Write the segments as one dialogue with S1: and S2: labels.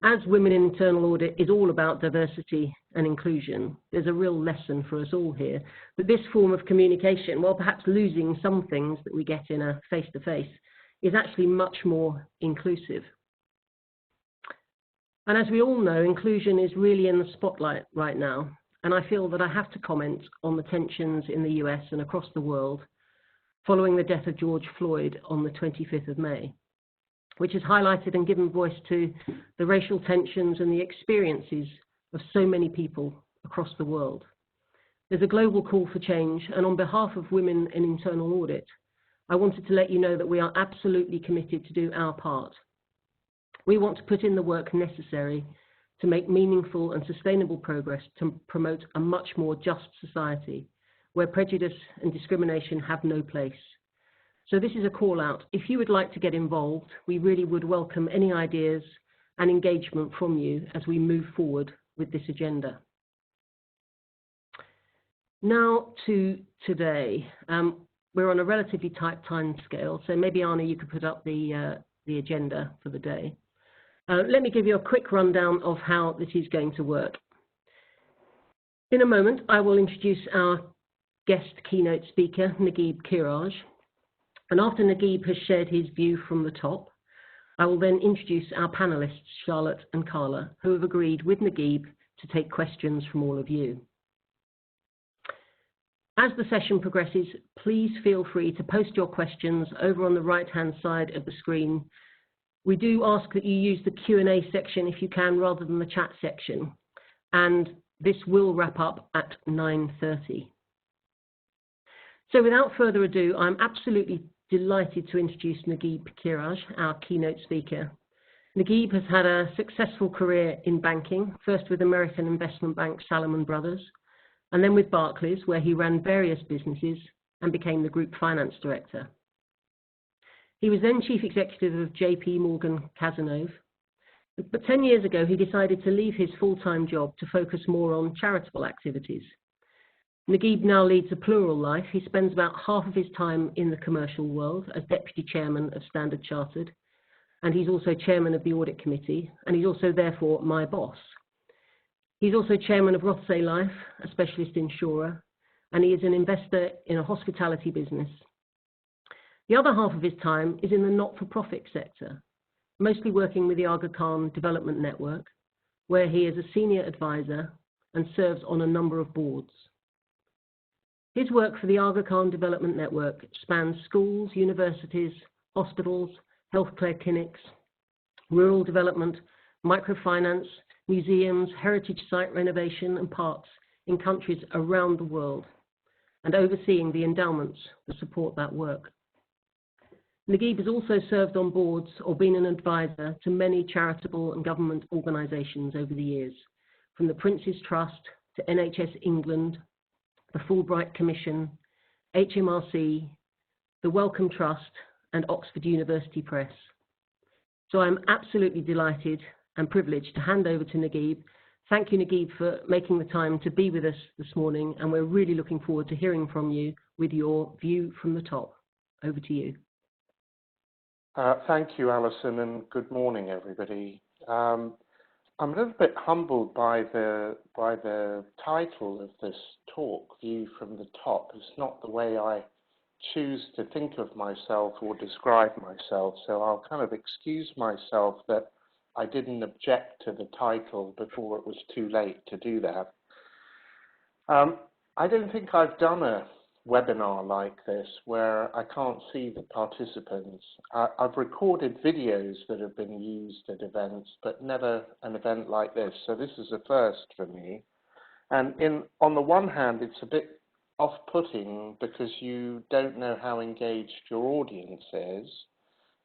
S1: As Women in Internal Audit is all about diversity and inclusion, there's a real lesson for us all here that this form of communication, while perhaps losing some things that we get in a face-to-face, is actually much more inclusive. And as we all know, inclusion is really in the spotlight right now, and I feel that I have to comment on the tensions in the US and across the world following the death of George Floyd on the 25th of May, which has highlighted and given voice to the racial tensions and the experiences of so many people across the world. There's a global call for change, and on behalf of Women in Internal Audit, I wanted to let you know that we are absolutely committed to do our part. We want to put in the work necessary to make meaningful and sustainable progress to promote a much more just society where prejudice and discrimination have no place. So this is a call out. If you would like to get involved, we really would welcome any ideas and engagement from you as we move forward with this agenda. Now to today. We're on a relatively tight time scale, so maybe Anna, you could put up the agenda for the day. Let me give you a quick rundown of how this is going to work. In a moment, I will introduce our guest keynote speaker, Naguib Kheraj. And after Naguib has shared his view from the top, I will then introduce our panelists, Charlotte and Carla, who have agreed with Naguib to take questions from all of you. As the session progresses, please feel free to post your questions over on the right-hand side of the screen. We do ask that you use the Q&A section if you can, rather than the chat section. And this will wrap up at 9:30. So without further ado, I'm absolutely delighted to introduce Naguib Kheraj, our keynote speaker. Naguib has had a successful career in banking, first with American investment bank Salomon Brothers, and then with Barclays, where he ran various businesses and became the group finance director. He was then chief executive of JP Morgan Cazenove, but 10 years ago he decided to leave his full-time job to focus more on charitable activities. Naguib now leads a plural life. He spends about half of his time in the commercial world as deputy chairman of Standard Chartered, and he's also chairman of the Audit Committee, and he's also therefore my boss. He's also chairman of Rothsay Life, a specialist insurer, and he is an investor in a hospitality business. The other half of his time is in the not-for-profit sector, mostly working with the Aga Khan Development Network, where he is a senior advisor and serves on a number of boards. His work for the Aga Khan Development Network spans schools, universities, hospitals, healthcare clinics, rural development, microfinance, museums, heritage site renovation and parks in countries around the world, and overseeing the endowments that support that work. Naguib has also served on boards or been an advisor to many charitable and government organisations over the years, from the Prince's Trust to NHS England, the Fulbright Commission, HMRC, the Wellcome Trust, and Oxford University Press. So I'm absolutely delighted and privileged to hand over to Naguib. Thank you, Naguib, for making the time to be with us this morning, and we're really looking forward to hearing from you with your view from the top. Over to you.
S2: Thank you, Alison, and good morning, everybody. I'm a little bit humbled by the title of this talk, View from the Top. It's not the way I choose to think of myself or describe myself, so I'll kind of excuse myself that I didn't object to the title before it was too late to do that. I don't think I've done a webinar like this where I can't see the participants. I've recorded videos that have been used at events, but never an event like this. So this is a first for me. And on the one hand, it's a bit off-putting because you don't know how engaged your audience is.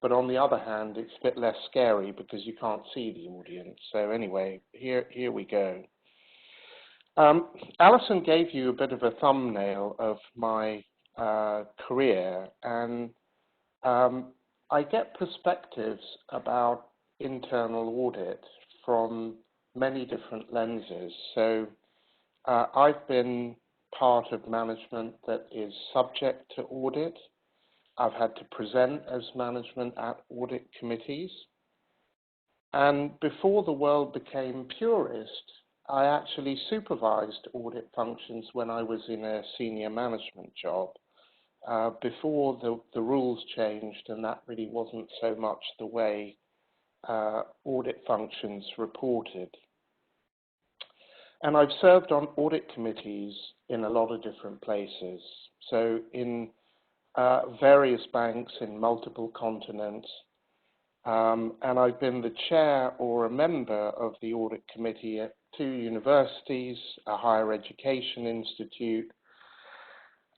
S2: But on the other hand, it's a bit less scary because you can't see the audience. So anyway, here we go. Alison gave you a bit of a thumbnail of my career, and I get perspectives about internal audit from many different lenses. So I've been part of management that is subject to audit. I've had to present as management at audit committees. And before the world became purist, I actually supervised audit functions when I was in a senior management job, before the rules changed, and that really wasn't so much the way audit functions reported. And I've served on audit committees in a lot of different places. So in various banks in multiple continents, and I've been the chair or a member of the audit committee at 2 universities, a higher education institute,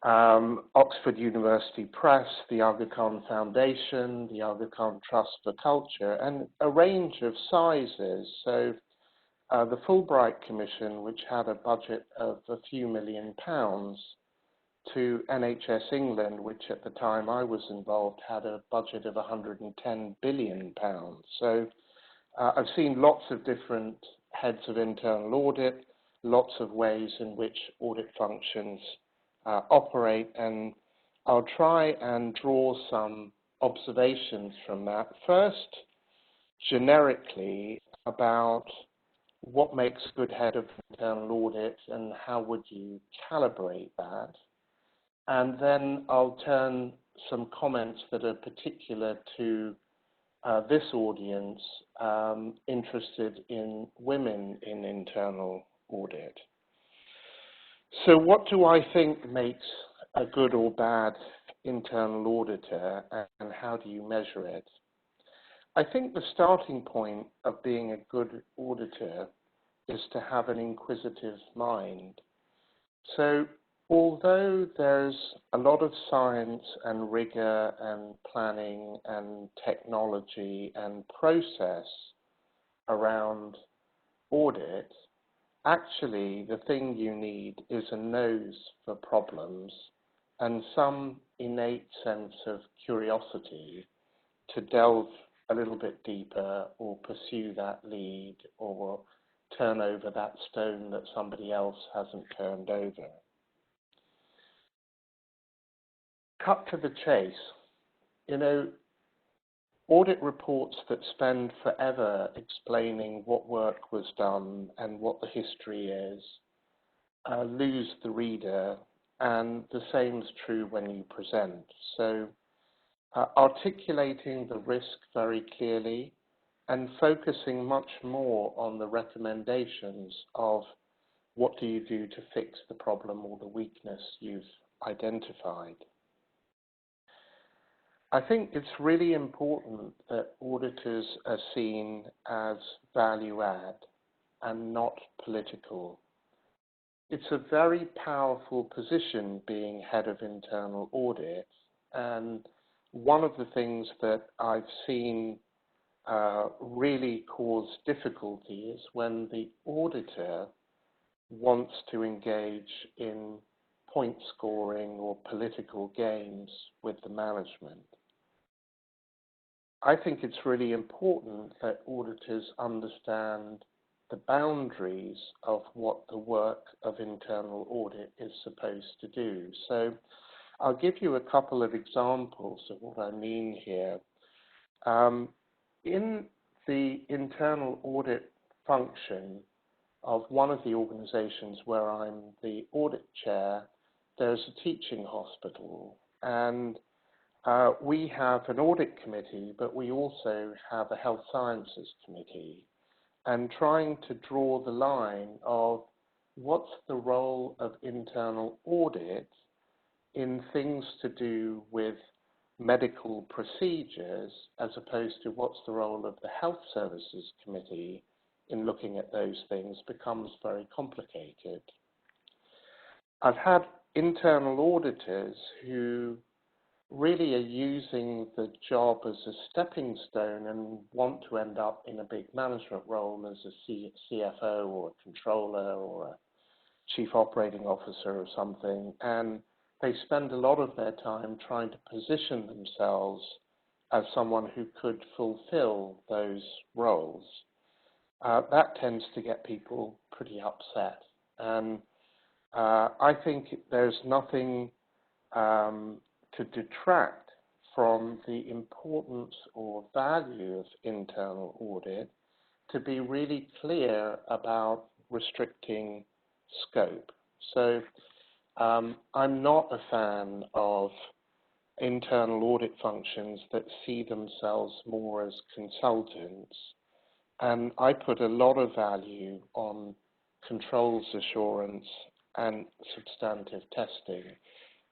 S2: Oxford University Press, the Aga Khan Foundation, the Aga Khan Trust for Culture, and a range of sizes. So the Fulbright Commission, which had a budget of a few £1 million, to NHS England, which at the time I was involved had a budget of £110 billion. So I've seen lots of different heads of internal audit, lots of ways in which audit functions operate, and I'll try and draw some observations from that. First, generically, about what makes a good head of internal audit and how would you calibrate that. And then I'll turn some comments that are particular to this audience interested in women in internal audit. So what do I think makes a good or bad internal auditor, and how do you measure it? I think the starting point of being a good auditor is to have an inquisitive mind. So although there's a lot of science and rigor and planning and technology and process around audit, actually the thing you need is a nose for problems and some innate sense of curiosity to delve a little bit deeper or pursue that lead or turn over that stone that somebody else hasn't turned over. Cut to the chase. You know, audit reports that spend forever explaining what work was done and what the history is lose the reader, and the same is true when you present. So articulating the risk very clearly and focusing much more on the recommendations of what do you do to fix the problem or the weakness you've identified. I think it's really important that auditors are seen as value add and not political. It's a very powerful position being head of internal audit, and one of the things that I've seen really cause difficulty is when the auditor wants to engage in point scoring or political games with the management. I think it's really important that auditors understand the boundaries of what the work of internal audit is supposed to do. So I'll give you a couple of examples of what I mean here. In the internal audit function of one of the organizations where I'm the audit chair, there's a teaching hospital, and we have an audit committee, but we also have a health sciences committee, and trying to draw the line of what's the role of internal audit in things to do with medical procedures as opposed to what's the role of the health services committee in looking at those things becomes very complicated. I've had internal auditors who really are using the job as a stepping stone and want to end up in a big management role as a CFO or a controller or a chief operating officer or something, and they spend a lot of their time trying to position themselves as someone who could fulfill those roles. That tends to get people pretty upset, and I think there's nothing to detract from the importance or value of internal audit, to be really clear about restricting scope. So I'm not a fan of internal audit functions that see themselves more as consultants. And I put a lot of value on controls assurance and substantive testing.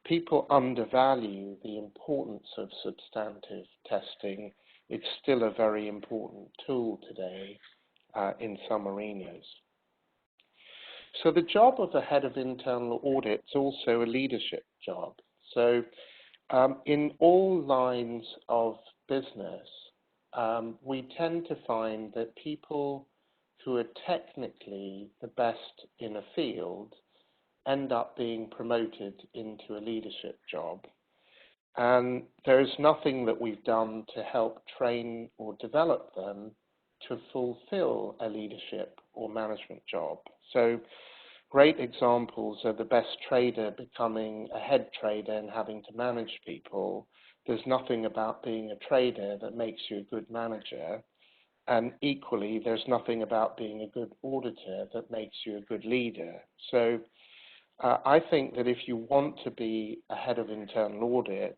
S2: People undervalue the importance of substantive testing. It's still a very important tool today in some arenas. So the job of the head of internal audit is also a leadership job. So in all lines of business, we tend to find that people who are technically the best in a field end up being promoted into a leadership job. And there's nothing that we've done to help train or develop them to fulfill a leadership or management job. So great examples are the best trader becoming a head trader and having to manage people. There's nothing about being a trader that makes you a good manager. And equally, there's nothing about being a good auditor that makes you a good leader. So I think that if you want to be a head of internal audit,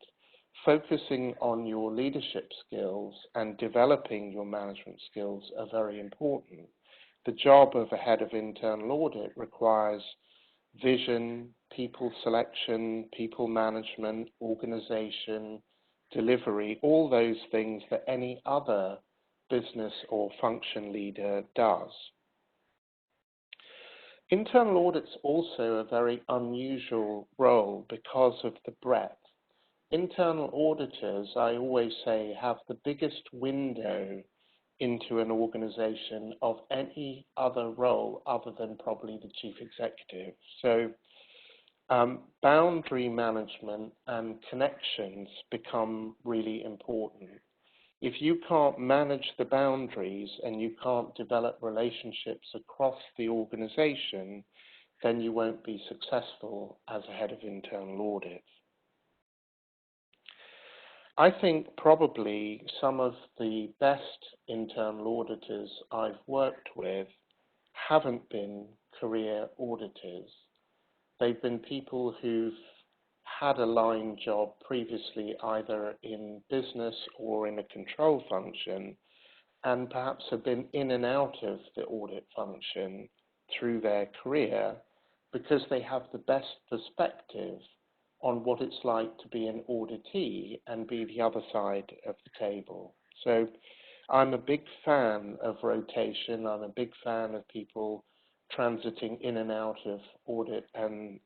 S2: focusing on your leadership skills and developing your management skills are very important. The job of a head of internal audit requires vision, people selection, people management, organization, delivery, all those things that any other business or function leader does. Internal audit's also a very unusual role because of the breadth. Internal auditors, I always say, have the biggest window into an organization of any other role other than probably the chief executive. So boundary management and connections become really important. If you can't manage the boundaries and you can't develop relationships across the organization, then you won't be successful as a head of internal audit. I think probably some of the best internal auditors I've worked with haven't been career auditors. They've been people who've had a line job previously either in business or in a control function, and perhaps have been in and out of the audit function through their career because they have the best perspective on what it's like to be an auditee and be the other side of the table. So I'm a big fan of rotation. I'm a big fan of people transiting in and out of audit and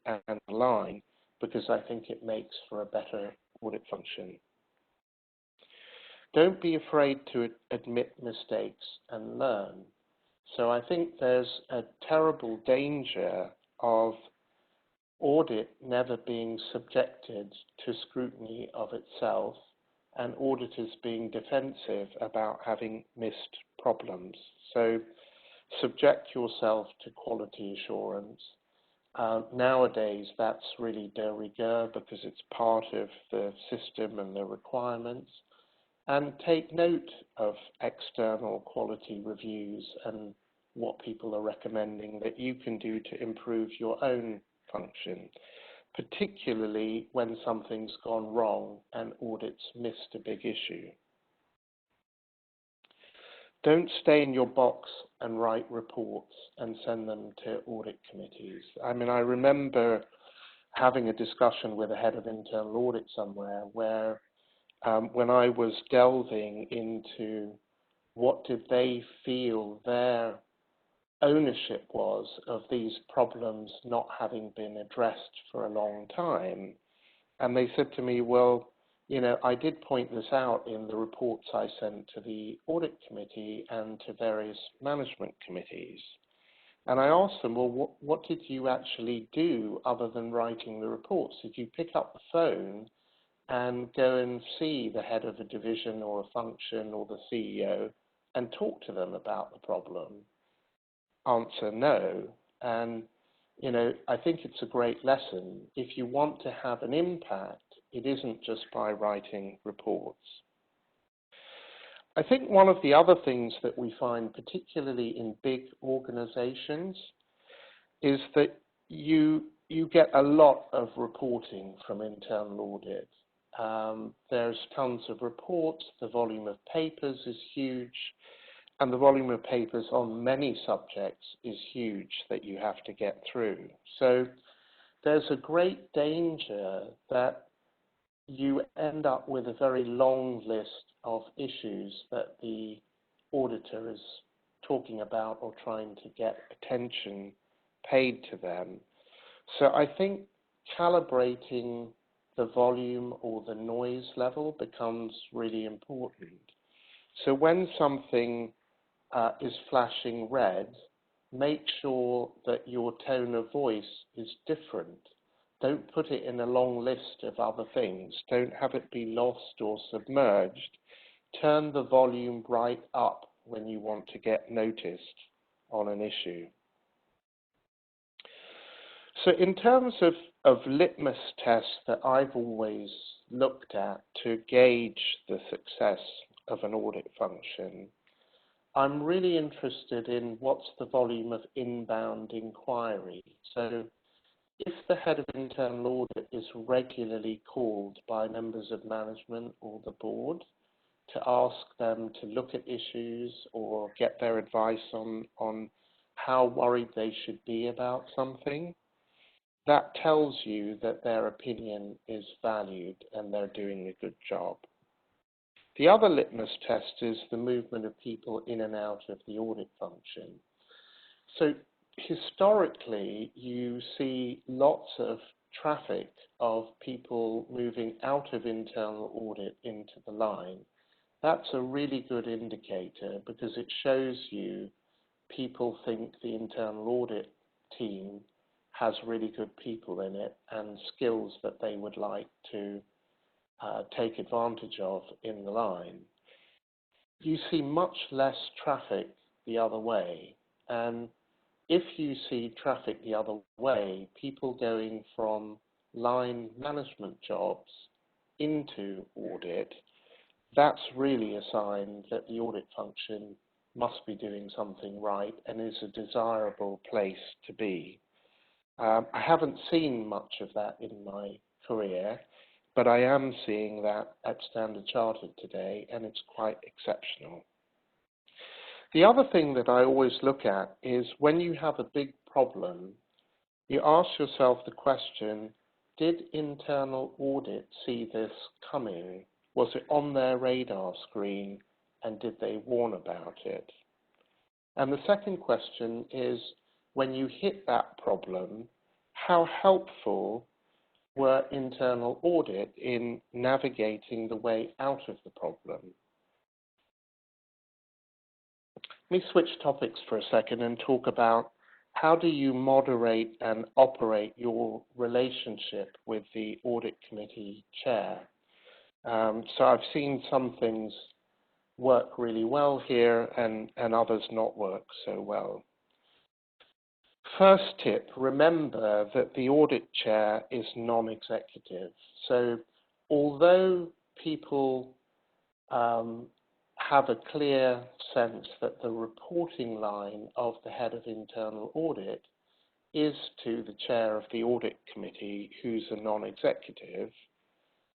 S2: line, because I think it makes for a better audit function. Don't be afraid to admit mistakes and learn. So I think there's a terrible danger of audit never being subjected to scrutiny of itself and auditors being defensive about having missed problems. So subject yourself to quality assurance. Nowadays, that's really de rigueur because it's part of the system and the requirements. And take note of external quality reviews and what people are recommending that you can do to improve your own function, particularly when something's gone wrong and audit's missed a big issue. Don't stay in your box and write reports and send them to audit committees. I mean, I remember having a discussion with a head of internal audit somewhere where when I was delving into what did they feel their ownership was of these problems not having been addressed for a long time, and they said to me, well, you know, I did point this out in the reports I sent to the audit committee and to various management committees. And I asked them, well, what did you actually do other than writing the reports? Did you pick up the phone and go and see the head of a division or a function or the CEO and talk to them about the problem? Answer, no. And, you know, I think it's a great lesson. If you want to have an impact, it isn't just by writing reports. I think one of the other things that we find, particularly in big organizations, is that you get a lot of reporting from internal audit. There's tons of reports, the volume of papers is huge, and the volume of papers on many subjects is huge that you have to get through. So there's a great danger that you end up with a very long list of issues that the auditor is talking about or trying to get attention paid to them. So I think calibrating the volume or the noise level becomes really important. So when something is flashing red, make sure that your tone of voice is different. Don't put it in a long list of other things. Don't have it be lost or submerged. Turn the volume right up when you want to get noticed on an issue. So in terms of litmus tests that I've always looked at to gauge the success of an audit function, I'm really interested in what's the volume of inbound inquiry. So if the head of internal audit is regularly called by members of management or the board to ask them to look at issues or get their advice on how worried they should be about something, that tells you that their opinion is valued and they're doing a good job. The other litmus test is the movement of people in and out of the audit function. So historically, you see lots of traffic of people moving out of internal audit into the line. That's a really good indicator because it shows you people think the internal audit team has really good people in it and skills that they would like to take advantage of in the line. You see much less traffic the other way, and if you see traffic the other way, people going from line management jobs into audit, that's really a sign that the audit function must be doing something right and is a desirable place to be. I haven't seen much of that in my career, but I am seeing that at Standard Chartered today, and it's quite exceptional. The other thing that I always look at is when you have a big problem, you ask yourself the question, did internal audit see this coming? Was it on their radar screen, and did they warn about it? And the second question is, when you hit that problem, how helpful were internal audit in navigating the way out of the problem? Let me switch topics for a second and talk about how do you moderate and operate your relationship with the Audit Committee Chair. So I've seen some things work really well here and others not work so well. First tip, remember that the audit chair is non-executive. So although people have a clear sense that the reporting line of the head of internal audit is to the chair of the audit committee, who's a non-executive,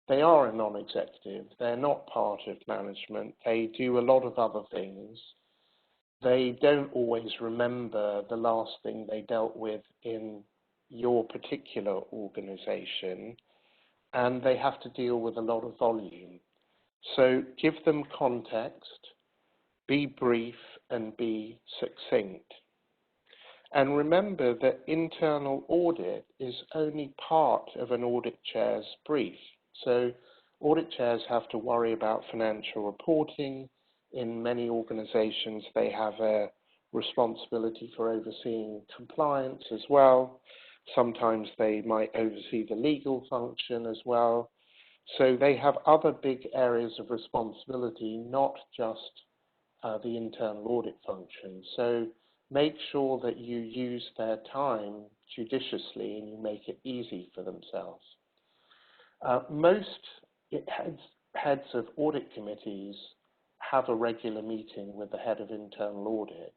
S2: they are a non-executive. They're not part of management. They do a lot of other things. They don't always remember the last thing they dealt with in your particular organization, and they have to deal with a lot of volume. So give them context, be brief, and be succinct. And remember that internal audit is only part of an audit chair's brief. So audit chairs have to worry about financial reporting. In many organizations, they have a responsibility for overseeing compliance as well. Sometimes they might oversee the legal function as well. So they have other big areas of responsibility, not just the internal audit function. So make sure that you use their time judiciously and you make it easy for themselves. Most heads of audit committees have a regular meeting with the head of internal audit.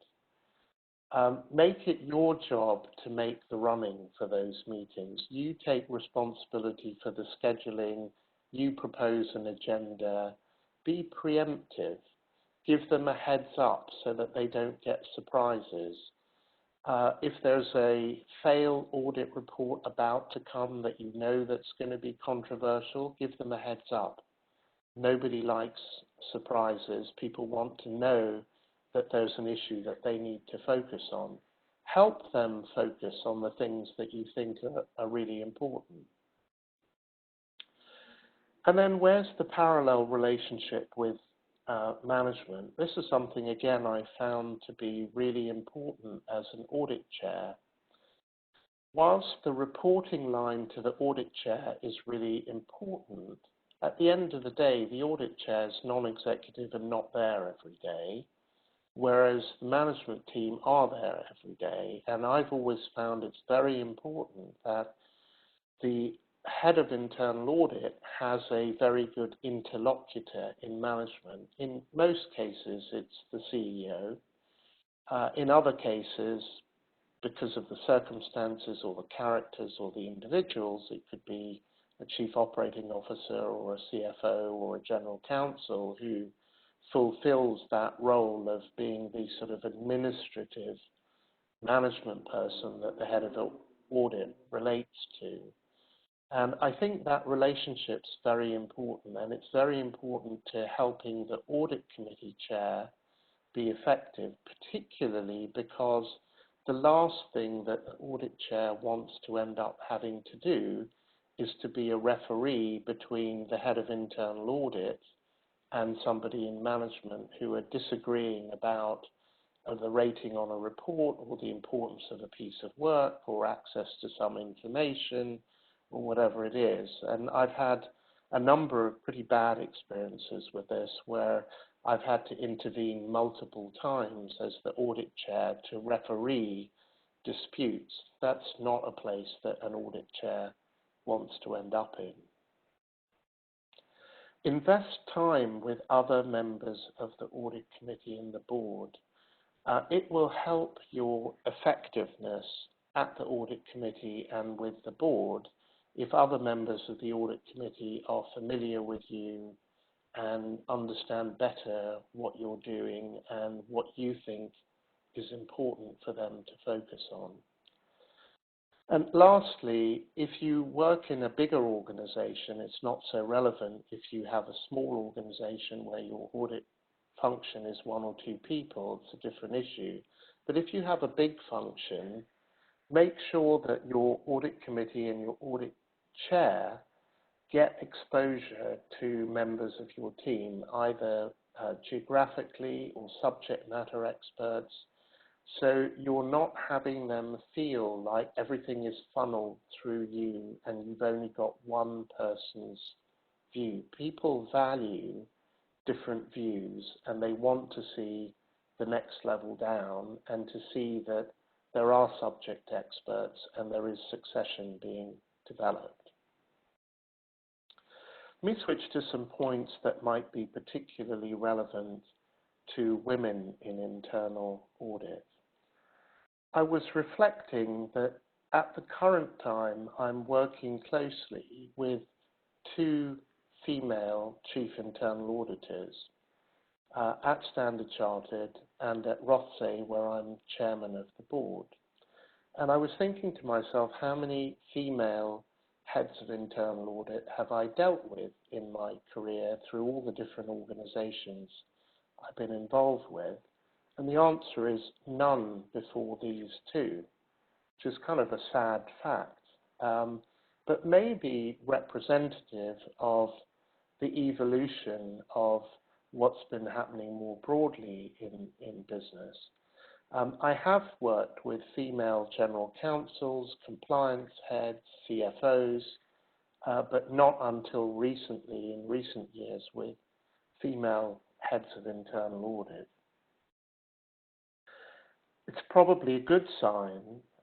S2: Make it your job to make the running for those meetings. You take responsibility for the scheduling, you propose an agenda, be preemptive, give them a heads up so that they don't get surprises. If there's a fail audit report about to come that you know that's going to be controversial, give them a heads up. Nobody likes surprises. People want to know that there's an issue that they need to focus on. Help them focus on the things that you think are really important. And then where's the parallel relationship with management? This is something, again, I found to be really important as an audit chair. Whilst the reporting line to the audit chair is really important, at the end of the day, the audit chair is non-executive and not there every day, whereas the management team are there every day. And I've always found it's very important that the head of internal audit has a very good interlocutor in management. In most cases, it's the CEO. In other cases, because of the circumstances or the characters or the individuals, it could be a chief operating officer or a CFO or a general counsel who fulfills that role of being the sort of administrative management person that the head of audit relates to. And I think that relationship's very important, and it's very important to helping the audit committee chair be effective, particularly because the last thing that the audit chair wants to end up having to do is to be a referee between the head of internal audit and somebody in management who are disagreeing about the rating on a report or the importance of a piece of work or access to some information or whatever it is. And I've had a number of pretty bad experiences with this where I've had to intervene multiple times as the audit chair to referee disputes. That's not a place that an audit chair wants to end up in. Invest time with other members of the audit committee and the board. It will help your effectiveness at the audit committee and with the board if other members of the audit committee are familiar with you and understand better what you're doing and what you think is important for them to focus on. And lastly, if you work in a bigger organization, it's not so relevant if you have a small organization where your audit function is 1 or 2 people, it's a different issue. But if you have a big function, make sure that your audit committee and your audit chair get exposure to members of your team, either geographically or subject matter experts, so you're not having them feel like everything is funneled through you and you've only got one person's view. People value different views and they want to see the next level down and to see that there are subject experts and there is succession being developed. Let me switch to some points that might be particularly relevant to women in internal audit. I was reflecting that at the current time, I'm working closely with 2 female chief internal auditors at Standard Chartered and at Rothsay, where I'm chairman of the board. And I was thinking to myself, how many female heads of internal audit have I dealt with in my career through all the different organizations I've been involved with? And the answer is none before these 2, which is kind of a sad fact, but maybe representative of the evolution of what's been happening more broadly in business. I have worked with female general counsels, compliance heads, CFOs, but not until recently, in recent years, with female heads of internal audit. It's probably a good sign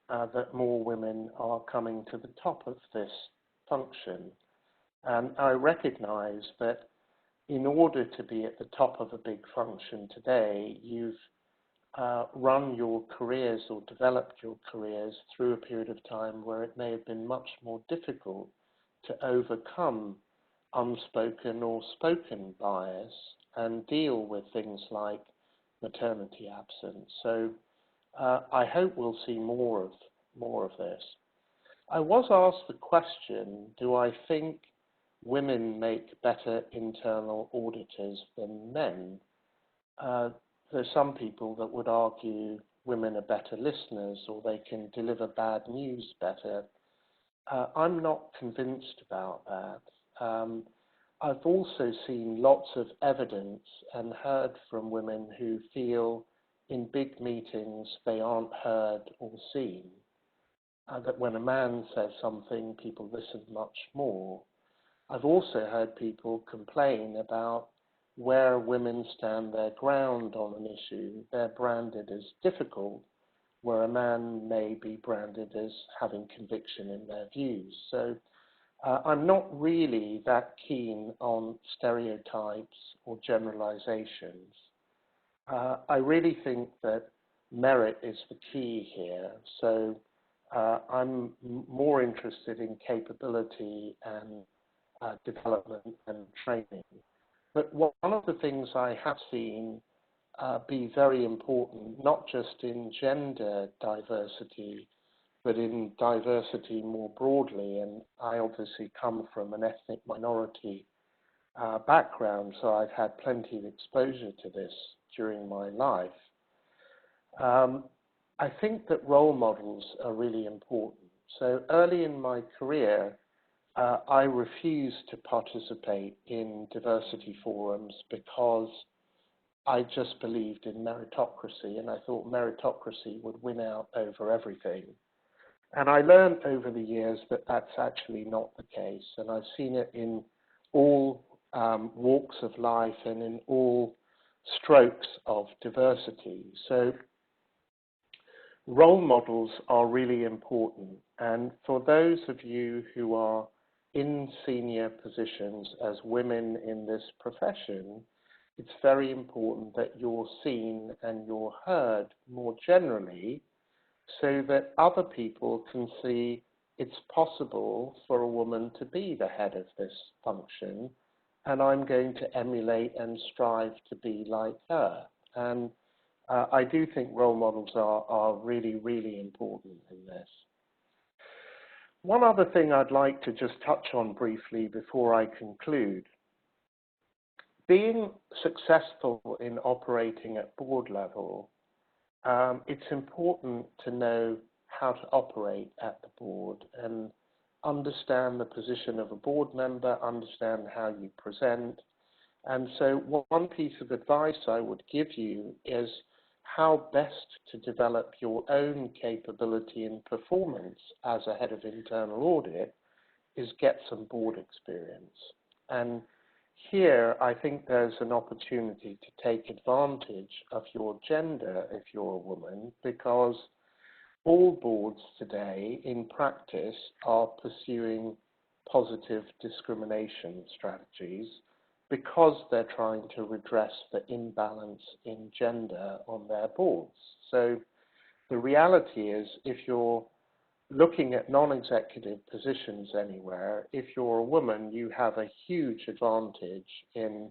S2: that more women are coming to the top of this function. And I recognize that in order to be at the top of a big function today, you've run your careers or developed your careers through a period of time where it may have been much more difficult to overcome unspoken or spoken bias and deal with things like maternity absence. So I hope we'll see more of this. I was asked the question, do I think women make better internal auditors than men? There's some people that would argue women are better listeners or they can deliver bad news better. I'm not convinced about that. I've also seen lots of evidence and heard from women who feel in big meetings they aren't heard or seen. That when a man says something, people listen much more. I've also heard people complain about where women stand their ground on an issue. They're branded as difficult, where a man may be branded as having conviction in their views. So I'm not really that keen on stereotypes or generalizations. I really think that merit is the key here. So I'm more interested in capability and development and training. But one of the things I have seen be very important, not just in gender diversity, but in diversity more broadly, and I obviously come from an ethnic minority background, so I've had plenty of exposure to this during my life. I think that role models are really important. So early in my career, I refused to participate in diversity forums because I just believed in meritocracy, and I thought meritocracy would win out over everything. And I learned over the years that that's actually not the case, and I've seen it in all walks of life and in all strokes of diversity. So role models are really important, and for those of you who are in senior positions as women in this profession, it's very important that you're seen and you're heard more generally, so that other people can see it's possible for a woman to be the head of this function, and I'm going to emulate and strive to be like her. And I do think role models are really, really important in this. One other thing I'd like to just touch on briefly before I conclude. Being successful in operating at board level, it's important to know how to operate at the board and understand the position of a board member, understand how you present. And so one piece of advice I would give you is how best to develop your own capability and performance as a head of internal audit is get some board experience. And here, I think there's an opportunity to take advantage of your gender if you're a woman, because all boards today in practice are pursuing positive discrimination strategies because they're trying to redress the imbalance in gender on their boards. So the reality is, if you're looking at non-executive positions anywhere, if you're a woman, you have a huge advantage in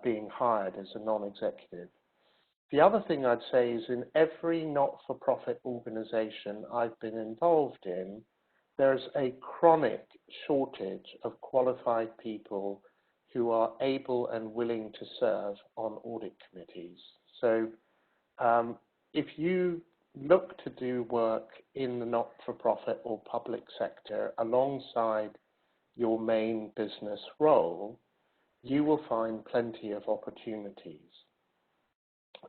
S2: being hired as a non-executive. The other thing I'd say is in every not-for-profit organization I've been involved in, there's a chronic shortage of qualified people who are able and willing to serve on audit committees. So if you look to do work in the not-for-profit or public sector alongside your main business role, you will find plenty of opportunities.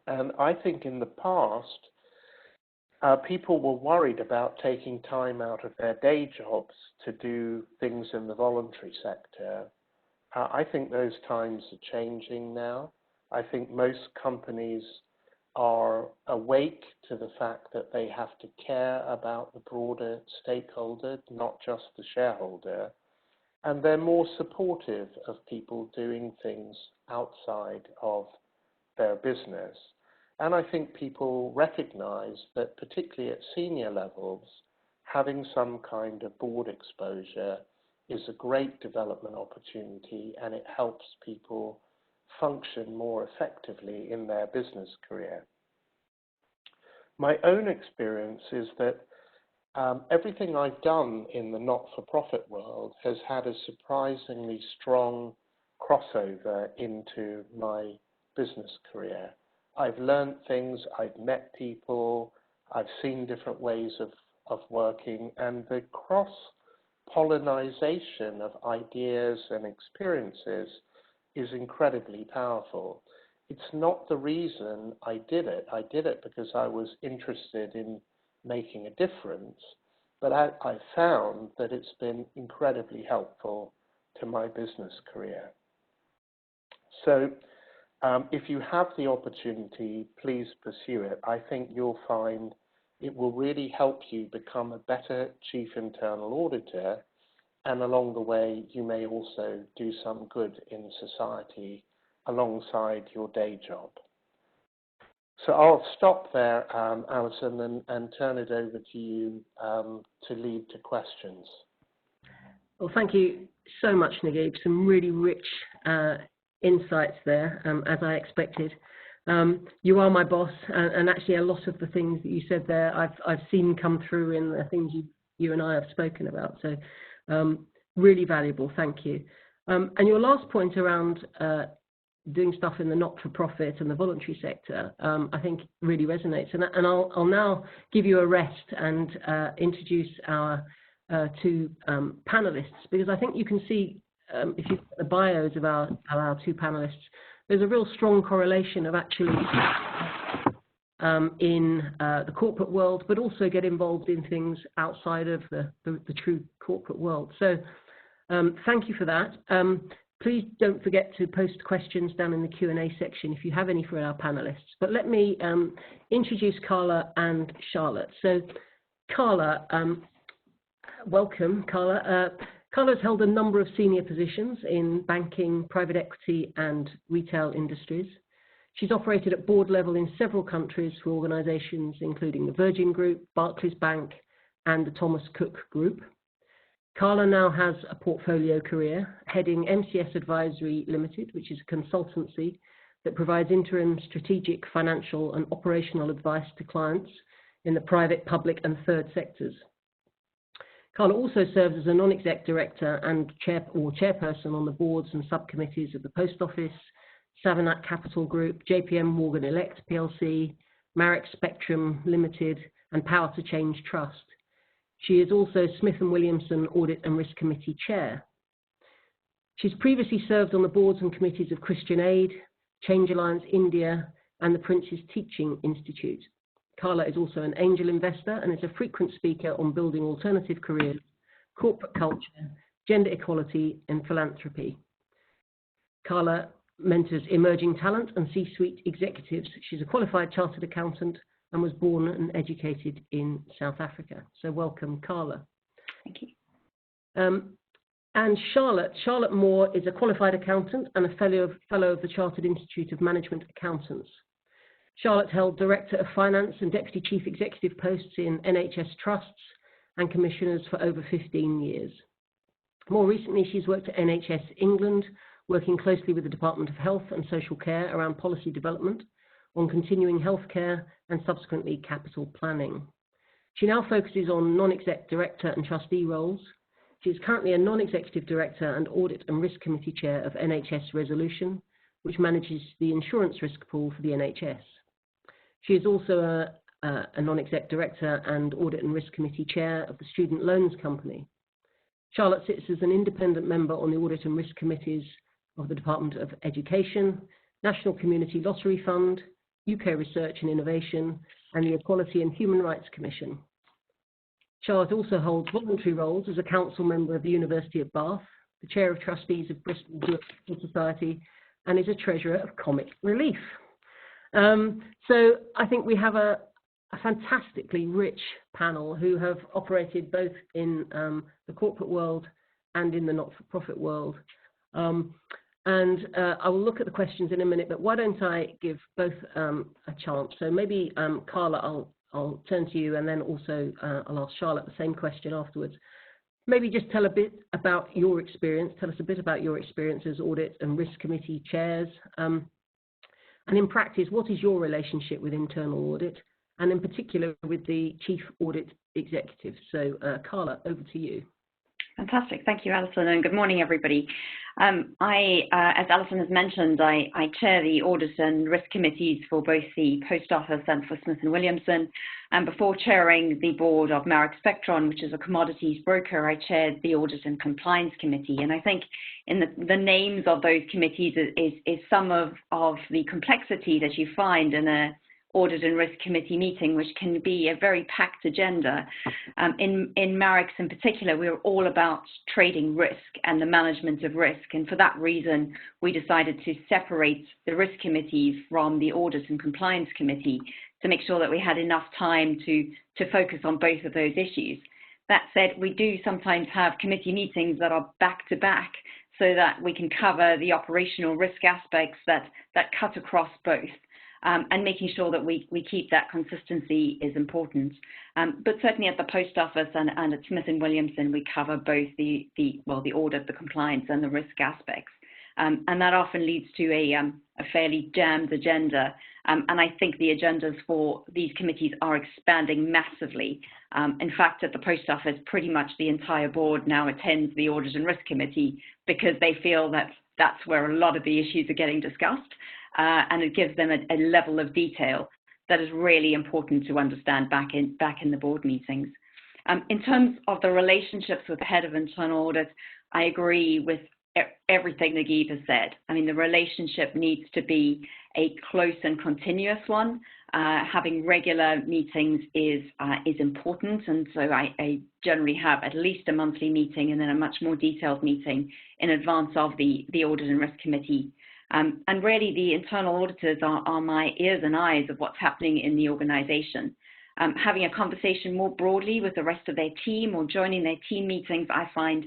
S2: And I think in the past, people were worried about taking time out of their day jobs to do things in the voluntary sector. I think those times are changing now. I think most companies are awake to the fact that they have to care about the broader stakeholder, not just the shareholder. and they're more supportive of people doing things outside of their business. And I think people recognize that, particularly at senior levels, having some kind of board exposure is a great development opportunity, and it helps people function more effectively in their business career. My own experience is that everything I've done in the not-for-profit world has had a surprisingly strong crossover into my business career. I've learned things, I've met people, I've seen different ways of working, and the cross-pollination of ideas and experiences is incredibly powerful. It's not the reason I did it. I did it because I was interested in making a difference, but I found that it's been incredibly helpful to my business career. So if you have the opportunity, please pursue it. I think you'll find it will really help you become a better Chief Internal Auditor, and along the way, you may also do some good in society alongside your day job. So I'll stop there, Alison, and turn it over to you to lead to questions.
S1: Well, thank you so much, Naguib. Some really rich insights there, as I expected. You are my boss, and actually a lot of the things that you said there, I've seen come through in the things you and I have spoken about. So really valuable, thank you. And your last point around doing stuff in the not-for-profit and the voluntary sector, I think really resonates. And I'll now give you a rest and introduce our two panelists, because I think you can see, if you look at the bios of our two panelists, there's a real strong correlation of actually in the corporate world, but also get involved in things outside of the true corporate world. So thank you for that. Please don't forget to post questions down in the Q&A section if you have any for our panelists. But let me introduce Carla and Charlotte. So Carla, welcome, Carla. Carla's held a number of senior positions in banking, private equity and retail industries. She's operated at board level in several countries for organisations including the Virgin Group, Barclays Bank and the Thomas Cook Group. Carla now has a portfolio career heading MCS Advisory Limited, which is a consultancy that provides interim strategic, financial and operational advice to clients in the private, public and third sectors. Carla also serves as a non-exec director and chairperson on the boards and subcommittees of the Post Office, Savonat Capital Group, JPM Morgan Elect PLC, Marek Spectrum Limited and Power to Change Trust. She is also Smith & Williamson Audit and Risk Committee Chair. She's previously served on the boards and committees of Christian Aid, Change Alliance India and the Prince's Teaching Institute. Carla is also an angel investor and is a frequent speaker on building alternative careers, corporate culture, gender equality and philanthropy. Carla mentors emerging talent and C-suite executives. She's a qualified chartered accountant and was born and educated in South Africa. So welcome, Carla.
S3: Thank you.
S1: And Charlotte Moore is a qualified accountant and a fellow of the Chartered Institute of Management Accountants. Charlotte held Director of Finance and Deputy Chief Executive posts in NHS trusts and commissioners for over 15 years. More recently, she's worked at NHS England, working closely with the Department of Health and Social Care around policy development on continuing healthcare and subsequently capital planning. She now focuses on non-exec director and trustee roles. She is currently a non-executive director and audit and risk committee chair of NHS Resolution, which manages the insurance risk pool for the NHS. She is also a non-exec director and audit and risk committee chair of the Student Loans Company. Charlotte sits as an independent member on the audit and risk committees of the Department of Education, National Community Lottery Fund, UK Research and Innovation, and the Equality and Human Rights Commission. Charlotte also holds voluntary roles as a council member of the University of Bath, the chair of trustees of Bristol Geographical Society, and is a treasurer of Comic Relief. So I think we have a fantastically rich panel who have operated both in the corporate world and in the not-for-profit world. I will look at the questions in a minute, but why don't I give both a chance? So maybe, Carla, I'll turn to you, and then also I'll ask Charlotte the same question afterwards. Maybe just tell a bit about your experience. Tell us a bit about your experience as Audit and Risk Committee chairs. And in practice, what is your relationship with internal audit, and in particular with the Chief Audit Executive? So Carla, over to you.
S3: Fantastic. Thank you, Alison, and good morning, everybody. As Alison has mentioned, I chair the Audit and Risk Committees for both the Post Office and for Smith & Williamson. And before chairing the board of Marex Spectron, which is a commodities broker, I chaired the Audit and Compliance Committee. And I think in the names of those committees is some of the complexity that you find in a Audit and Risk Committee meeting, which can be a very packed agenda. In Marex in particular, we're all about trading risk and the management of risk. And for that reason, we decided to separate the Risk Committee from the Audit and Compliance Committee to make sure that we had enough time to focus on both of those issues. That said, we do sometimes have committee meetings that are back to back so that we can cover the operational risk aspects that cut across both. And making sure that we keep that consistency is important. But certainly at the Post Office and at Smith & Williamson, we cover both the audit, the compliance, and the risk aspects. And that often leads to a fairly jammed agenda. And I think the agendas for these committees are expanding massively. In fact, at the Post Office, pretty much the entire board now attends the Audit and Risk Committee because they feel that that's where a lot of the issues are getting discussed. And it gives them a level of detail that is really important to understand back in the board meetings. In terms of the relationships with the head of internal audit, I agree with everything Naguib has said. I mean, the relationship needs to be a close and continuous one. Having regular meetings is important, and so I generally have at least a monthly meeting and then a much more detailed meeting in advance of the Audit and Risk Committee. And really, the internal auditors are my ears and eyes of what's happening in the organisation. Having a conversation more broadly with the rest of their team or joining their team meetings, I find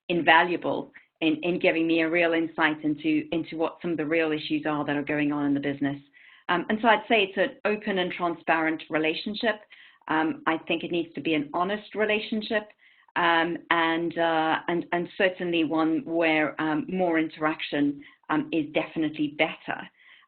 S3: invaluable in giving me a real insight into what some of the real issues are that are going on in the business. And so I'd say it's an open and transparent relationship. I think it needs to be an honest relationship, and certainly one where more interaction is definitely better.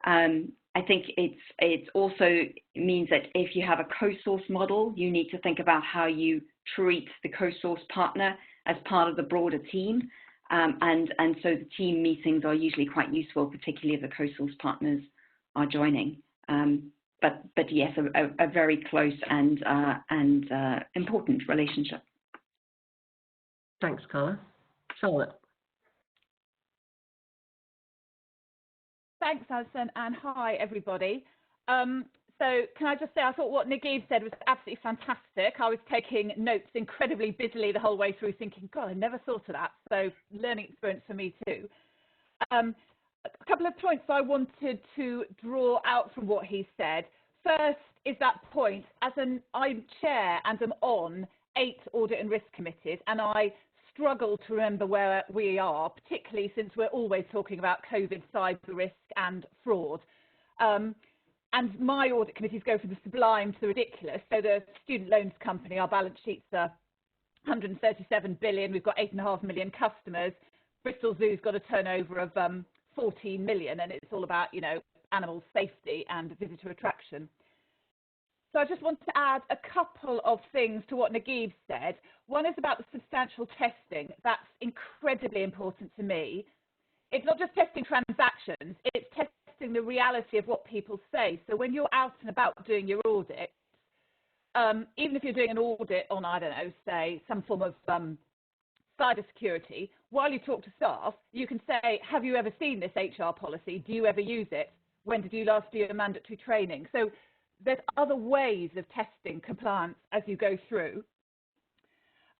S3: I think it also means that if you have a co-source model, you need to think about how you treat the co-source partner as part of the broader team. And so the team meetings are usually quite useful, particularly if the co-source partners are joining. But yes, a very close and important relationship.
S1: Thanks, Carla. Charlotte.
S4: Thanks, Alison, and hi, everybody. So can I just say, I thought what Naguib said was absolutely fantastic. I was taking notes incredibly busily the whole way through thinking, God, I never thought of that. So learning experience for me too. A couple of points I wanted to draw out from what he said. First is that point, I'm chair and am on 8 audit and risk committees, and I struggle to remember where we are, particularly since we're always talking about COVID, cyber risk and fraud. And my audit committees go from the sublime to the ridiculous. So the student loans company, our balance sheets are 137 billion. We've got 8.5 million customers. Bristol Zoo's got a turnover of 14 million, and it's all about, you know, animal safety and visitor attraction. So I just want to add a couple of things to what Naguib said. One is about the substantial testing. That's incredibly important to me. It's not just testing transactions, it's testing the reality of what people say. So when you're out and about doing your audit, even if you're doing an audit on, I don't know, say some form of cyber security, while you talk to staff, you can say, have you ever seen this HR policy? Do you ever use it? When did you last do your mandatory training? So there's other ways of testing compliance as you go through.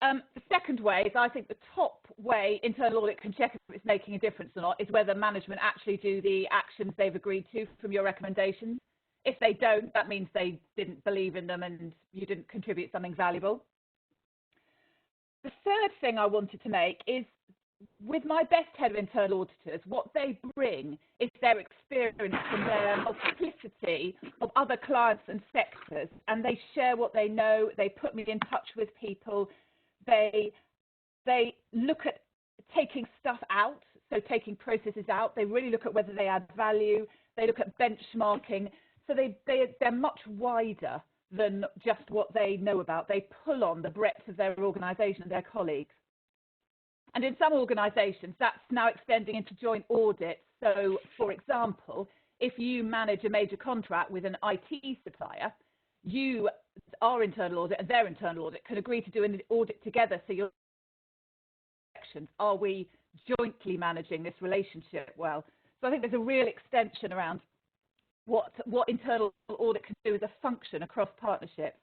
S4: The second way is, I think the top way internal audit can check if it's making a difference or not is whether management actually do the actions they've agreed to from your recommendations. If they don't, that means they didn't believe in them and you didn't contribute something valuable. The third thing I wanted to make is with my best head of internal auditors, what they bring is their experience from their multiplicity of other clients and sectors, and they share what they know. They put me in touch with people. They look at taking stuff out, so taking processes out. They really look at whether they add value. They look at benchmarking. So they're much wider than just what they know about. They pull on the breadth of their organisation and their colleagues. And in some organisations, that's now extending into joint audits. So, for example, if you manage a major contract with an IT supplier, our internal audit and their internal audit can agree to do an audit together. So your sections, are we jointly managing this relationship well? So I think there's a real extension around what internal audit can do as a function across partnerships.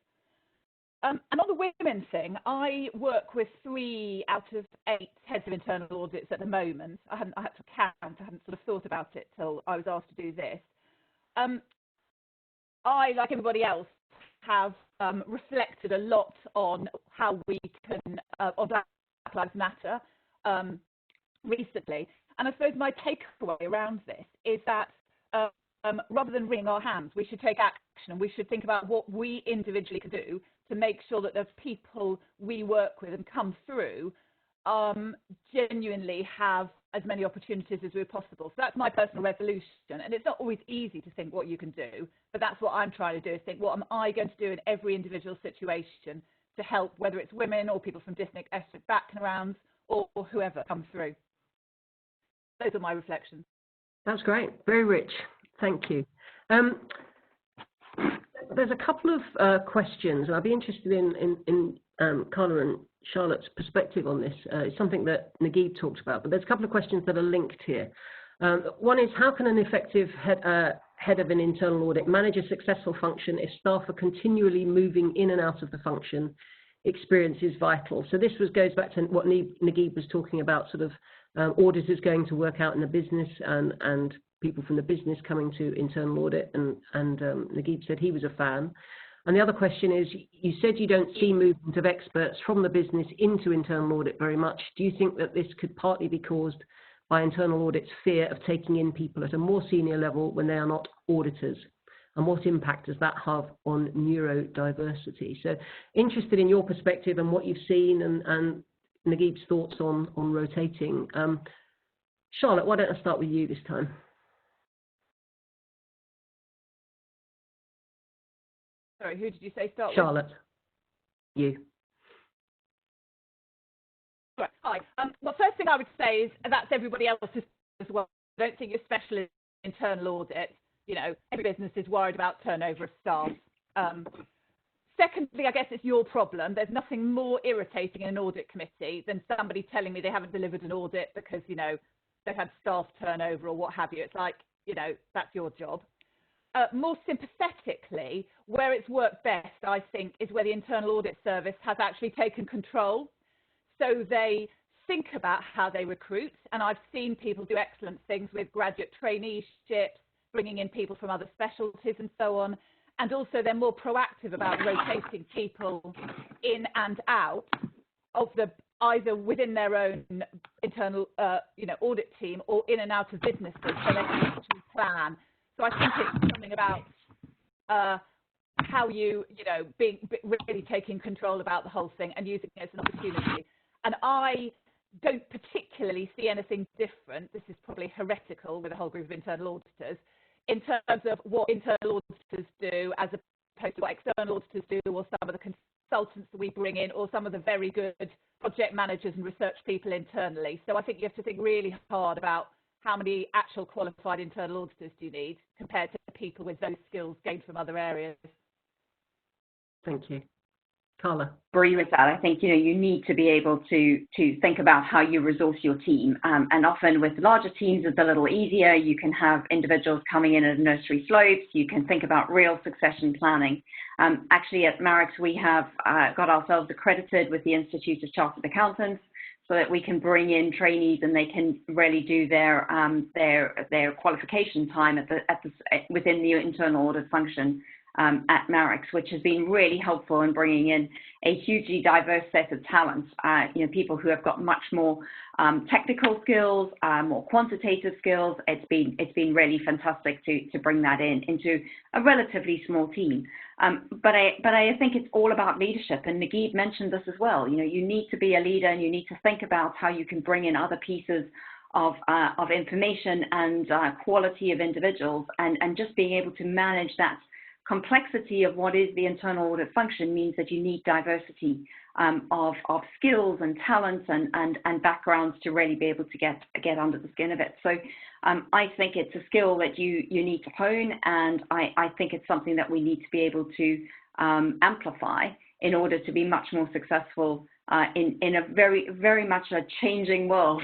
S4: And on the women thing, I work with 3 out of 8 heads of internal audits at the moment. I had to count. I hadn't sort of thought about it till I was asked to do this. I, like everybody else, have reflected a lot on how we can, on Black Lives Matter recently. And I suppose my takeaway around this is that rather than wringing our hands, we should take action, and we should think about what we individually can do to make sure that the people we work with and come through genuinely have as many opportunities as possible. So that's my personal resolution. And it's not always easy to think what you can do, but that's what I'm trying to do, is think, what am I going to do in every individual situation to help, whether it's women or people from different ethnic backgrounds or whoever comes through. Those are my reflections. That's great. Very rich. Thank you. There's a couple of questions, and I'd be interested in Carla and Charlotte's perspective on this. It's something that Naguib talked about, but there's a couple of questions that are linked here. One is, how can an effective head of an internal audit manage a successful function if staff are continually moving in and out of the function? Experience is vital. So this goes back to what Naguib was talking about, sort of auditors going to work out in the business and people from the business coming to internal audit, and Naguib said he was a fan. And the other question is, you said you don't see movement of experts from the business into internal audit very much. Do you think that this could partly be caused by internal audit's fear of taking in people at a more senior level when they are not auditors? And what impact does that have on neurodiversity? So interested in your perspective and what you've seen, and Naguib's thoughts on rotating. Charlotte, why don't I start with you this time? Sorry, who did you say start with? Charlotte. You. Right. Hi. Well, first thing I would say is that's everybody else's as well. I don't think you're special in internal audit. You know, every business is worried about turnover of staff. Secondly, I guess it's your problem. There's nothing more irritating in an audit committee than somebody telling me they haven't delivered an audit because, you know, they've had staff turnover or what have you. It's like, you know, that's your job. More sympathetically, where it's worked best, I think, is where the Internal Audit Service has actually taken control. So they think about how they recruit, and I've seen people do excellent things with graduate traineeships, bringing in people from other specialties and so on. And also they're more proactive about rotating people in and out of either within their own internal audit team or in and out of businesses, so they can actually plan. So I think it's something about how you being really taking control about the whole thing and using it as an opportunity. And I don't particularly see anything different. This is probably heretical with a whole group of internal auditors in terms of what internal auditors do as opposed to what external auditors do, or some of the consultants that we bring in, or some of the very good project managers and research people internally. So I think you have to think really hard about how many actual qualified internal auditors do you need compared to people with those skills gained from other areas. Thank you. Carla.
S3: Agree with that. I think you need to be able to think about how you resource your team, and often with larger teams it's a little easier. You can have individuals coming in at nursery slopes. You can think about real succession planning. Actually, at Marex we have got ourselves accredited with the Institute of Chartered Accountants, so that we can bring in trainees and they can really do their qualification time within the internal audit function at Marex, which has been really helpful in bringing in a hugely diverse set of talents, people who have got much more technical skills, more quantitative skills. It's been really fantastic to bring that into a relatively small team. But I think it's all about leadership, and Naguib mentioned this as well. You need to be a leader, and you need to think about how you can bring in other pieces of information and quality of individuals, and just being able to manage that complexity of what is the internal audit function means that you need diversity of skills and talents and backgrounds to really be able to get under the skin of it. So I think it's a skill that you need to hone, and I think it's something that we need to be able to amplify in order to be much more successful in a very, very much a changing world.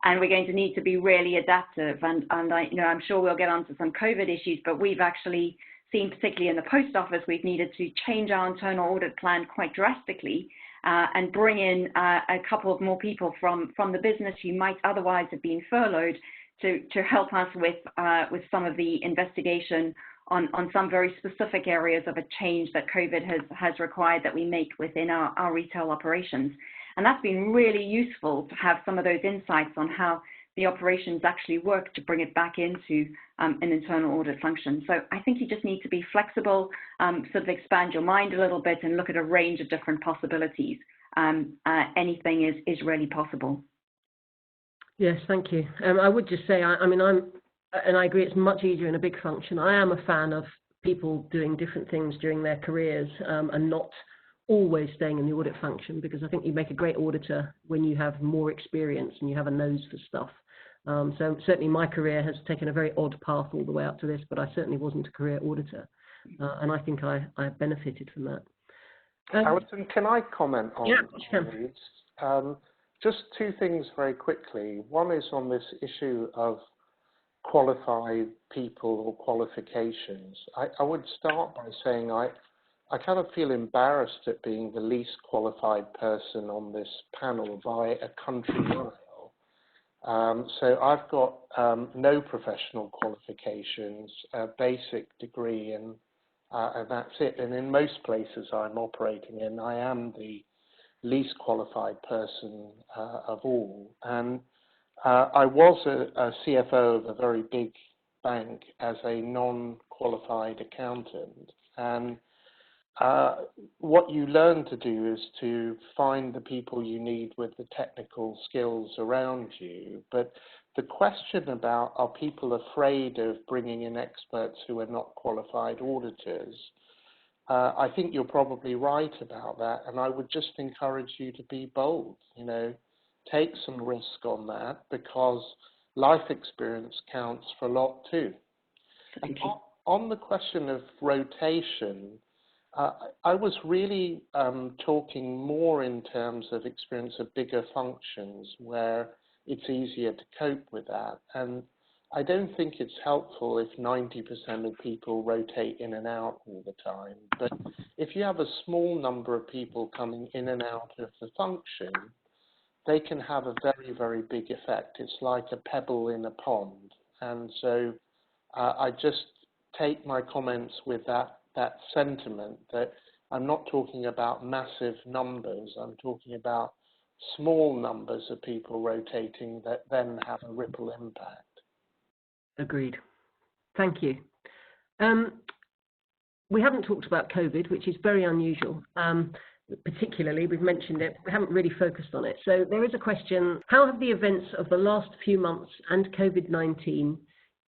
S3: And we're going to need to be really adaptive. And I'm sure we'll get onto some COVID issues, but we've actually seen, particularly in the post office, we've needed to change our internal audit plan quite drastically and bring in a couple of more people from the business who might otherwise have been furloughed to help us with some of the investigation on some very specific areas of a change that COVID has required that we make within our retail operations. And that's been really useful to have some of those insights on how the operations actually work to bring it back into an internal audit function. So I think you just need to be flexible, sort of expand your mind a little bit and look at a range of different possibilities. Anything is really possible.
S1: Yes, thank you. I would just say, I agree, it's much easier in a big function. I am a fan of people doing different things during their careers and not always staying in the audit function, because I think you make a great auditor when you have more experience and you have a nose for stuff. So certainly my career has taken a very odd path all the way up to this, but I certainly wasn't a career auditor. And I think I benefited from that.
S2: Alison, can I comment on
S1: these?
S2: Just two things very quickly. One is on this issue of qualified people or qualifications. I would start by saying I kind of feel embarrassed at being the least qualified person on this panel by a country mile. So I've got no professional qualifications, a basic degree, and that's it. And in most places I'm operating in, I am the least qualified person of all. And I was a CFO of a very big bank as a non-qualified accountant. And what you learn to do is to find the people you need with the technical skills around you. But the question about, are people afraid of bringing in experts who are not qualified auditors? I think you're probably right about that. And I would just encourage you to be bold, take some risk on that, because life experience counts for a lot too. On the question of rotation, I was really talking more in terms of experience of bigger functions where it's easier to cope with that. And I don't think it's helpful if 90% of people rotate in and out all the time. But if you have a small number of people coming in and out of the function, they can have a very, very big effect. It's like a pebble in a pond. And so I just take my comments with that sentiment that I'm not talking about massive numbers. I'm talking about small numbers of people rotating that then have a ripple impact.
S1: Agreed. Thank you. We haven't talked about COVID, which is very unusual. Particularly, we've mentioned it, we haven't really focused on it. So there is a question: how have the events of the last few months and COVID-19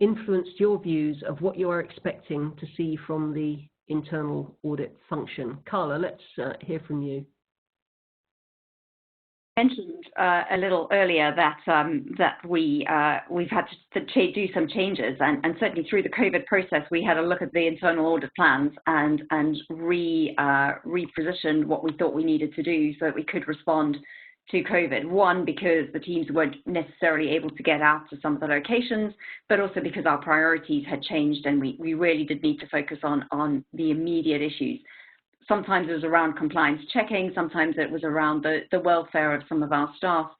S1: influenced your views of what you are expecting to see from the internal audit function? Carla, let's hear from you.
S3: I mentioned a little earlier that we've had to do some changes, and certainly through the COVID process, we had a look at the internal audit plans and repositioned what we thought we needed to do so that we could respond to COVID. One, because the teams weren't necessarily able to get out to some of the locations, but also because our priorities had changed and we really did need to focus on the immediate issues. Sometimes it was around compliance checking, sometimes it was around the welfare of some of our staff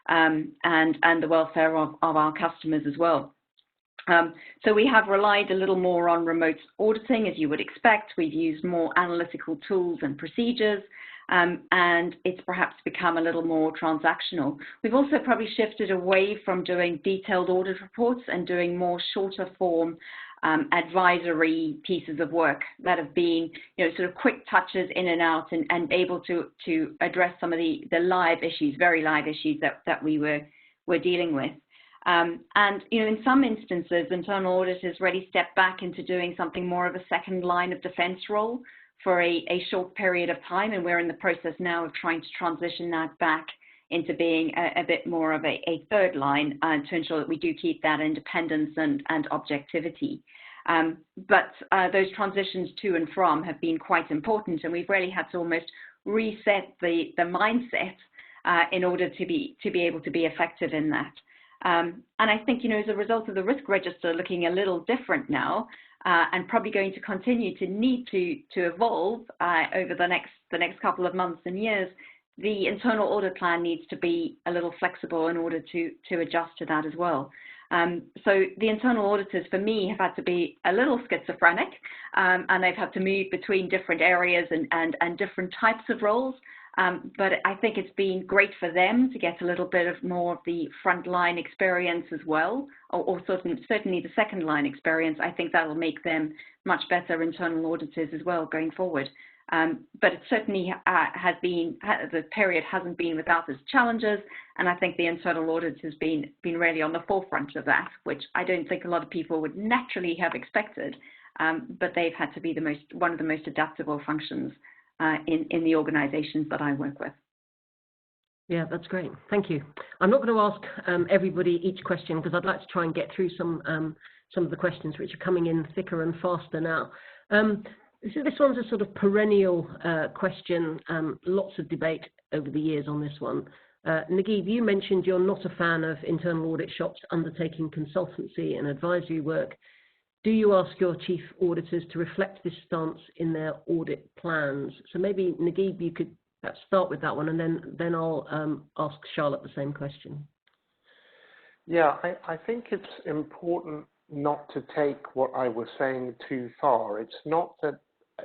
S3: and the welfare of our customers as well. So we have relied a little more on remote auditing, as you would expect. We've used more analytical tools and procedures. and it's perhaps become a little more transactional. We've also probably shifted away from doing detailed audit reports and doing more shorter form advisory pieces of work that have been, sort of quick touches in and out, and able to address some of the live issues, very live issues that we were dealing with. And in some instances, internal auditors really step back into doing something more of a second line of defense role for a short period of time, and we're in the process now of trying to transition that back into being a bit more of a third line to ensure that we do keep that independence and objectivity. But those transitions to and from have been quite important, and we've really had to almost reset the mindset in order to be able to be effective in that. And I think, as a result of the risk register looking a little different now, and probably going to continue to need to evolve over the next couple of months and years, the internal audit plan needs to be a little flexible in order to adjust to that as well. So the internal auditors, for me, have had to be a little schizophrenic, and they've had to move between different areas and different types of roles. But I think it's been great for them to get a little bit of more of the frontline experience as well, or certainly the second line experience. I think that will make them much better internal auditors as well going forward. But it certainly has been, the period hasn't been without its challenges, and I think the internal audit has been really on the forefront of that, which I don't think a lot of people would naturally have expected, but they've had to be one of the most adaptable functions in the organizations that I work with.
S1: Yeah, that's great. Thank you. I'm not going to ask everybody each question, because I'd like to try and get through some of the questions which are coming in thicker and faster now. So this one's a sort of perennial question, lots of debate over the years on this one. Naguib, you mentioned you're not a fan of internal audit shops undertaking consultancy and advisory work. Do you ask your chief auditors to reflect this stance in their audit plans? So maybe, Naguib, you could perhaps start with that one, and then I'll ask Charlotte the same question.
S2: Yeah, I think it's important not to take what I was saying too far. It's not that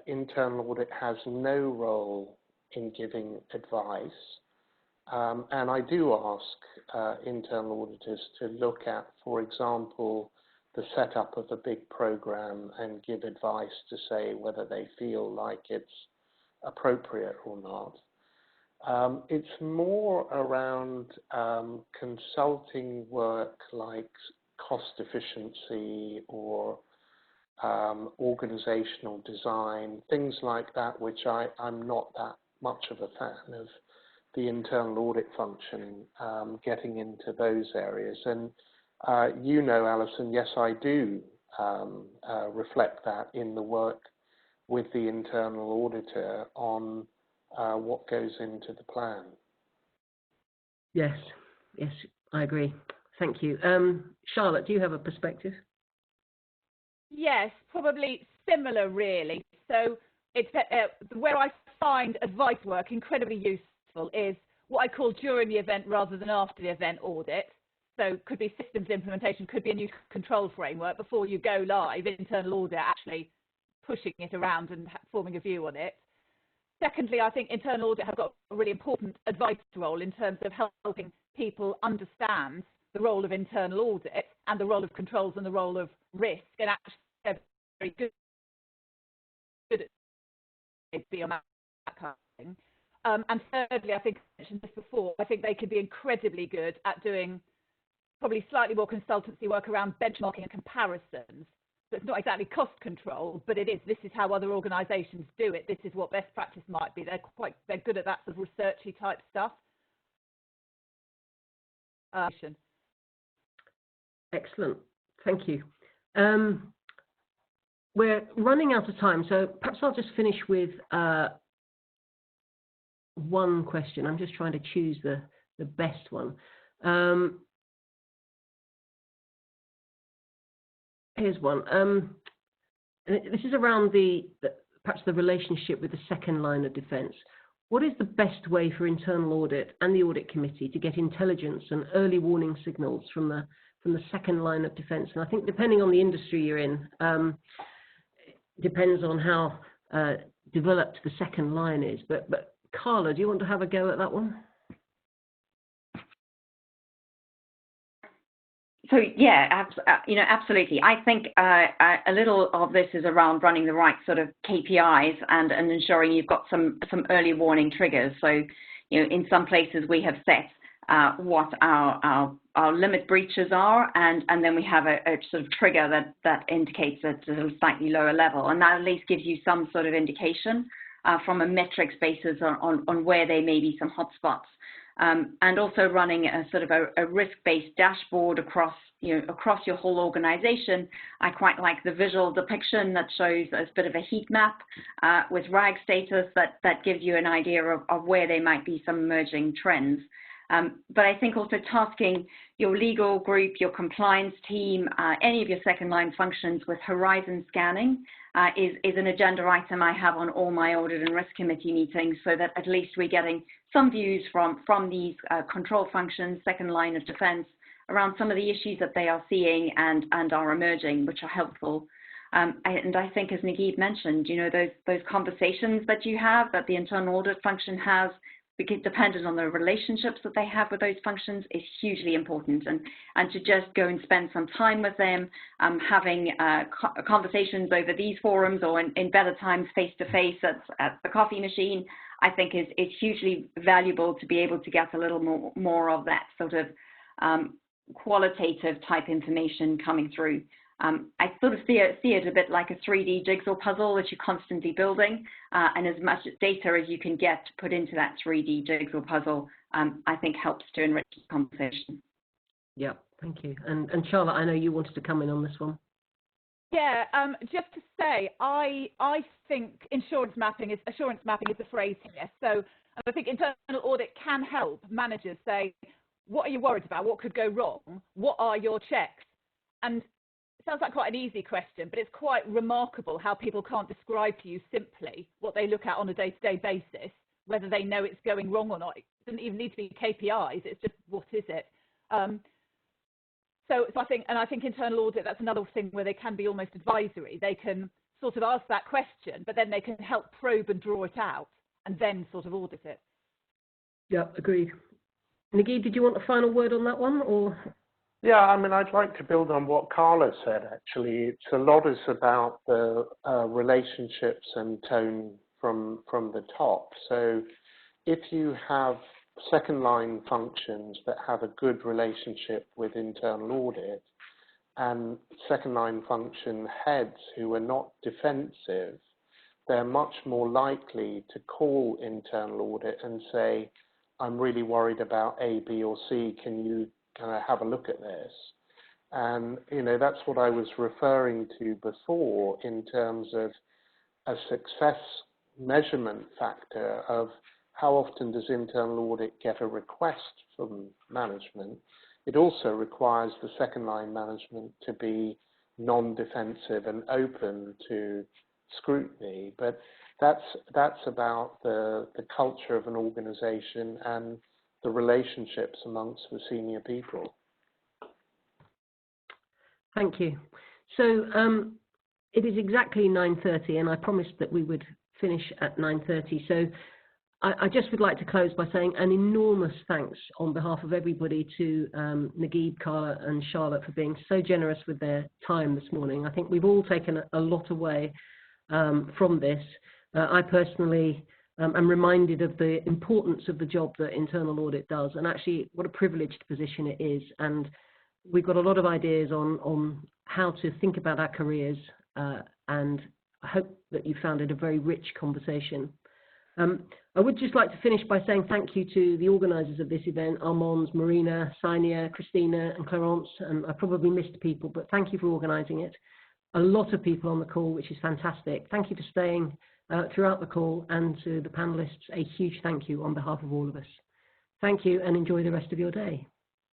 S2: internal audit has no role in giving advice. And I do ask internal auditors to look at, for example, the setup of a big program and give advice to say whether they feel like it's appropriate or not. It's more around consulting work like cost efficiency or organizational design, things like that, which I'm not that much of a fan of the internal audit function getting into those areas. And Alison, yes, I do reflect that in the work with the internal auditor on what goes into the plan.
S1: Yes, I agree. Thank you. Charlotte, do you have a perspective?
S4: Yes, probably similar, really. So it's where I find advice work incredibly useful is what I call during the event rather than after the event audit. So could be systems implementation, could be a new control framework before you go live, internal audit actually pushing it around and forming a view on it. Secondly, I think internal audit has got a really important advice role in terms of helping people understand the role of internal audit and the role of controls and the role of risk, and actually they're very good at being on that kind of thing. And thirdly, I think I mentioned this before, I think they could be incredibly good at doing probably slightly more consultancy work around benchmarking and comparisons. So it's not exactly cost control, but this is how other organisations do it. This is what best practice might be. They're good at that sort of researchy type stuff.
S1: Excellent, thank you. We're running out of time, so perhaps I'll just finish with one question. I'm just trying to choose the best one. Here's one. This is around perhaps the relationship with the second line of defence. What is the best way for internal audit and the audit committee to get intelligence and early warning signals from the second line of defence? And I think depending on the industry you're in, depends on how developed the second line is. But Carla, do you want to have a go at that one?
S3: So yeah, absolutely. I think a little of this is around running the right sort of KPIs and ensuring you've got some early warning triggers. So, in some places we have set what our limit breaches are, and then we have a sort of trigger that indicates a sort of slightly lower level, and that at least gives you some sort of indication from a metrics basis on where there may be some hotspots. And also running a sort of a risk-based dashboard across your whole organization. I quite like the visual depiction that shows a bit of a heat map with RAG status that gives you an idea of where there might be some emerging trends. But I think also tasking your legal group, your compliance team, any of your second line functions with horizon scanning is an agenda item I have on all my audit and risk committee meetings, so that at least we're getting some views from these control functions, second line of defense, around some of the issues that they are seeing and are emerging, which are helpful. And I think, as Naguib mentioned, those conversations that you have, that the internal audit function has, dependent on the relationships that they have with those functions, is hugely important. And to just go and spend some time with them, having conversations over these forums or in better times face-to-face at the coffee machine, I think is hugely valuable to be able to get a little more of that sort of qualitative type information coming through. I sort of see it a bit like a 3D jigsaw puzzle that you're constantly building, and as much data as you can get to put into that 3D jigsaw puzzle, I think helps to enrich the conversation.
S1: Yeah, thank you. And Charlotte, I know you wanted to come in on this one.
S4: Yeah, just to say, I think assurance mapping is the phrase here. So I think internal audit can help managers say, what are you worried about? What could go wrong? What are your checks? And it sounds like quite an easy question, but it's quite remarkable how people can't describe to you simply what they look at on a day-to-day basis, whether they know it's going wrong or not. It doesn't even need to be KPIs. It's just, what is it? So I think internal audit, that's another thing where they can be almost advisory. They can sort of ask that question, but then they can help probe and draw it out and then sort of audit it.
S1: Yeah, agreed. Naguib, did you want a final word on that one, or?
S2: Yeah, I mean, I'd like to build on what Carla said, actually. It's a lot is about the relationships and tone from the top. So if you have second line functions that have a good relationship with internal audit and second line function heads who are not defensive, they're much more likely to call internal audit and say, I'm really worried about A, B, or C. Can you kind of have a look at this? And, that's what I was referring to before in terms of a success measurement factor of how often does internal audit get a request from management. It also requires the second line management to be non-defensive and open to scrutiny. But that's about the culture of an organization and the relationships amongst the senior people.
S1: Thank you. So it is exactly 9:30, and I promised that we would finish at 9:30. So I just would like to close by saying an enormous thanks on behalf of everybody to Naguib, Carla and Charlotte for being so generous with their time this morning. I think we've all taken a lot away from this. I personally am reminded of the importance of the job that internal audit does, and actually what a privileged position it is. And we've got a lot of ideas on how to think about our careers, and I hope that you found it a very rich conversation. I would just like to finish by saying thank you to the organisers of this event, Armand, Marina, Sainia, Christina and Clarence, and I probably missed people, but thank you for organising it. A lot of people on the call, which is fantastic. Thank you for staying throughout the call, and to the panellists, a huge thank you on behalf of all of us. Thank you and enjoy the rest of your day.